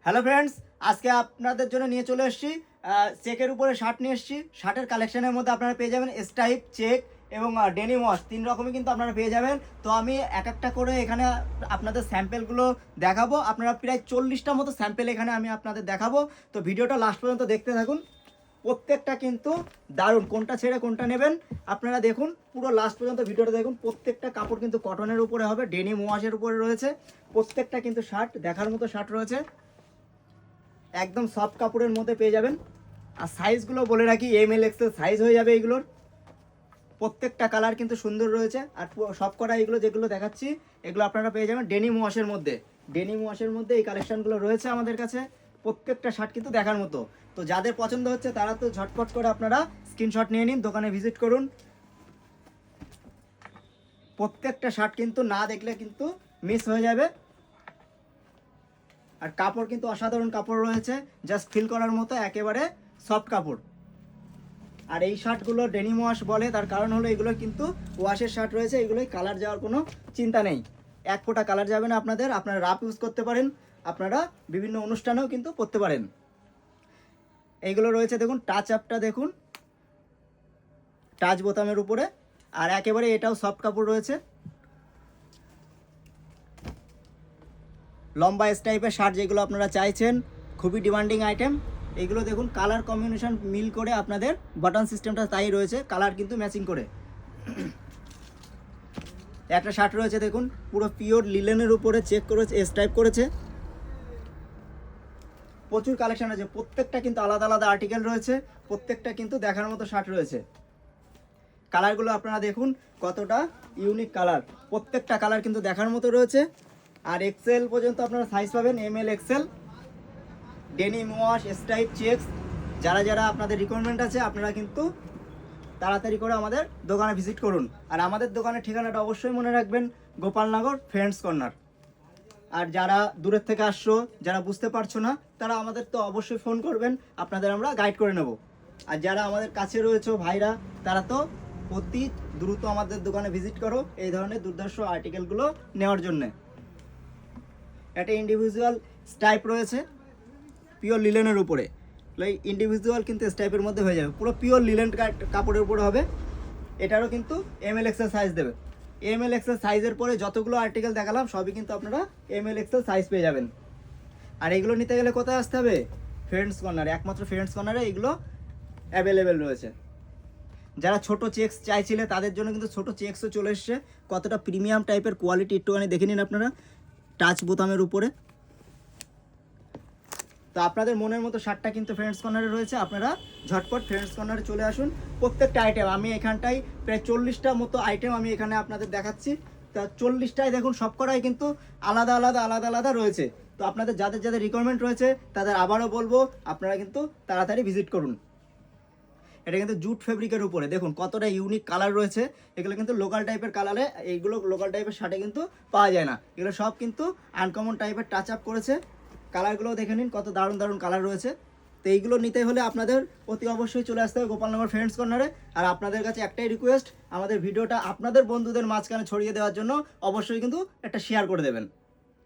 Hello friends, আজকে আপনাদের জন্য নিয়ে চলে এসেছি চেকের উপরে শার্ট নিয়ে এসেছি। শার্টের কালেকশনের মধ্যে আপনারা পেয়ে যাবেন স্টাইপ, চেক এবং ডেনিম ওয়াশ, তিন রকমই কিন্তু আপনারা পেয়ে যাবেন। তো আমি এক একটা করে এখানে আপনাদের স্যাম্পেলগুলো দেখাবো। আপনারা প্রায় 40টা মতো স্যাম্পেল এখানে আমি আপনাদের দেখাবো। তো ভিডিওটা লাস্ট পর্যন্ত দেখতে থাকুন। প্রত্যেকটা কিন্তু দারুণ, কোনটা ছেড়ে কোনটা নেবেন আপনারা দেখুন, পুরো লাস্ট পর্যন্ত ভিডিওটা দেখুন। প্রত্যেকটা কাপড় কিন্তু কটনের উপরে হবে, ডেনিম ওয়াশের উপরে রয়েছে। প্রত্যেকটা কিন্তু শার্ট দেখার মতো শার্ট রয়েছে, একদম সফট কাপড়ের মধ্যে পেয়ে যাবেন। আর সাইজগুলো বলে রাখি, ML XL সাইজ হয়ে যাবে এইগুলোর। প্রত্যেকটা কালার কিন্তু সুন্দর রয়েছে। আর সব করা এগুলো যেগুলো দেখাচ্ছি এগুলো আপনারা পেয়ে যাবেন ডেনিম ওয়াশের মধ্যে। ডেনিম ওয়াশের মধ্যে এই কালেকশনগুলো রয়েছে আমাদের কাছে। প্রত্যেকটা শার্ট কিন্তু দেখার মতো। তো যাদের পছন্দ হচ্ছে তারা তো ঝটপট করে আপনারা স্ক্রিনশট নিয়ে নিন, দোকানে ভিজিট করুন। প্রত্যেকটা শার্ট কিন্তু না দেখলে কিন্তু মিস হয়ে যাবে। আর কাপড় কিন্তু অসাধারণ কাপড় রয়েছে, জাস্ট ফিল করার মতো একেবারে সফট কাপড়। আর এই শার্টগুলো ডেনিম ওয়াশ বলে, তার কারণ হলো এগুলো কিন্তু ওয়াশের শার্ট রয়েছে, এগুলোই কালার যাওয়ার কোনো চিন্তা নেই। এক ফোঁটা কালার যাবে না আপনাদের। আপনারা রাফ ইউজ করতে পারেন, আপনারা বিভিন্ন অনুষ্ঠানেও কিন্তু পরতে পারেন। এইগুলো রয়েছে দেখুন, টাচ আপটা দেখুন, টাচ বোতামের উপরে। আর একেবারে এটাও সফট কাপড় রয়েছে। লম্বা স্টাইপের শার্ট যেগুলো আপনারা চাইছেন, খুবই ডিমান্ডিং আইটেম। এইগুলো দেখুন, কালার কম্বিনেশন মিল করে আপনাদের বাটন সিস্টেমটা তাই রয়েছে, কালার কিন্তু ম্যাচিং করে। একটা শার্ট রয়েছে দেখুন, পুরো পিওর লিলেনের উপরে চেক করেছে, স্টাইপ করেছে। প্রচুর কালেকশন আছে, প্রত্যেকটা কিন্তু আলাদা আলাদা আর্টিকেল রয়েছে, প্রত্যেকটা কিন্তু দেখার মতো শার্ট রয়েছে। কালারগুলো আপনারা দেখুন কতটা ইউনিক কালার, প্রত্যেকটা কালার কিন্তু দেখার মতো রয়েছে। আর এক্সেল পর্যন্ত আপনারা সাইজ পাবেন, ML XL। Denim wash, স্টাইপ, checks, যারা যারা আপনাদের রিকোয়ারমেন্ট আছে আপনারা কিন্তু তাড়াতাড়ি করে আমাদের দোকানে ভিজিট করুন। আর আমাদের দোকানের ঠিকানাটা অবশ্যই মনে রাখবেন, গোপালনগর ফ্রেন্ডস কর্নার। আর যারা দূরের থেকে আসছো, যারা বুঝতে পারছো না, তারা আমাদের তো অবশ্যই ফোন করবেন, আপনাদের আমরা গাইড করে নেব। আর যারা আমাদের কাছে রয়েছে ভাইরা, তারা তো অতি দ্রুত আমাদের দোকানে ভিজিট করো এই ধরনের দুর্ধর্ষ আর্টিকেলগুলো নেওয়ার জন্যে। একটা ইন্ডিভিজুয়াল স্টাইপ রয়েছে পিওর লিলেনের উপরে, ইন্ডিভিজুয়াল কিন্তু স্টাইপের মধ্যে হয়ে যাবে, পুরো পিওর লিলেন কাপড়ের উপরে হবে। এটারও কিন্তু ML XL সাইজ দেবে। ML XL সাইজের পরে যতগুলো আর্টিকেল দেখালাম সবই কিন্তু আপনারা ML XL সাইজ পেয়ে যাবেন। আর এগুলো নিতে গেলে কোথায় আসতে হবে? ফ্রেন্ডস কর্নারে, একমাত্র ফ্রেন্ডস কর্নারে এগুলো অ্যাভেলেবেল রয়েছে। যারা ছোট চেকস চাইছিলে তাদের জন্য কিন্তু ছোট চেকসও চলে এসছে। কতটা প্রিমিয়াম টাইপের কোয়ালিটি একটুখানি দেখে নিন আপনারা, টাচ বোতামের উপরে। তো আপনাদের মনের মতো শার্টটা কিন্তু ফ্রেন্ডস কর্নারে রয়েছে, আপনারা ঝটপট ফ্রেন্ডস কর্নারে চলে আসুন। প্রত্যেকটা আইটেম আমি এখানটায় প্রায় 40টা মতো আইটেম আমি এখানে আপনাদের দেখাচ্ছি। তা 40টায় দেখুন সব কটাই কিন্তু আলাদা আলাদা আলাদা আলাদা রয়েছে। তো আপনাদের যাদের যাদের রিকোয়ারমেন্ট রয়েছে তাদের আবারও বলবো আপনারা কিন্তু তাড়াতাড়ি ভিজিট করুন। এটা কিন্তু জুট ফেব্রিকের উপরে দেখুন কতটা ইউনিক কালার রয়েছে। এগুলো কিন্তু লোকাল টাইপের কালারে, এইগুলো লোকাল টাইপের শার্টে কিন্তু পাওয়া যায় না। এগুলো সব কিন্তু আনকমন টাইপের টাচ আপ করেছে। কালারগুলো দেখে নিন, কত দারুণ দারুণ কালার রয়েছে। তো এইগুলো নিতে হলে আপনাদের অতি অবশ্যই চলে আসতে হবে গোপালনগর ফ্রেন্ডস কর্নারে। আর আপনাদের কাছে একটাই রিকোয়েস্ট, আমাদের ভিডিওটা আপনাদের বন্ধুদের মাঝখানে ছড়িয়ে দেওয়ার জন্য অবশ্যই কিন্তু একটা শেয়ার করে দেবেন।